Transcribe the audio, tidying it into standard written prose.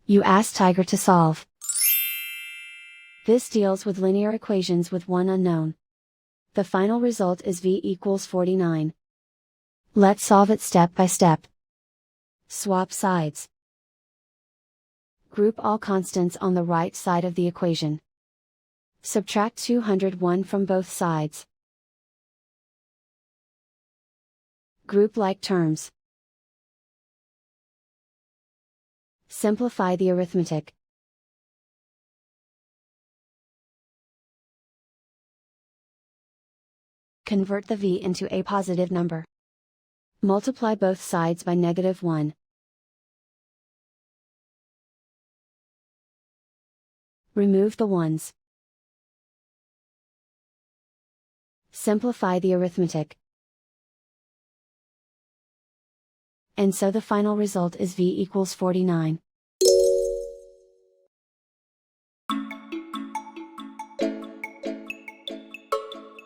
You ask Tiger to solve. This deals with linear equations with one unknown. The final result is v equals 49. Let's solve it step by step. Swap sides. Group all constants on the right side of the equation. Subtract 201 from both sides. Group like terms. Simplify the arithmetic. Convert the v into a positive number. Multiply both sides by -1. Remove the ones. Simplify the arithmetic. And so the final result is v equals 49.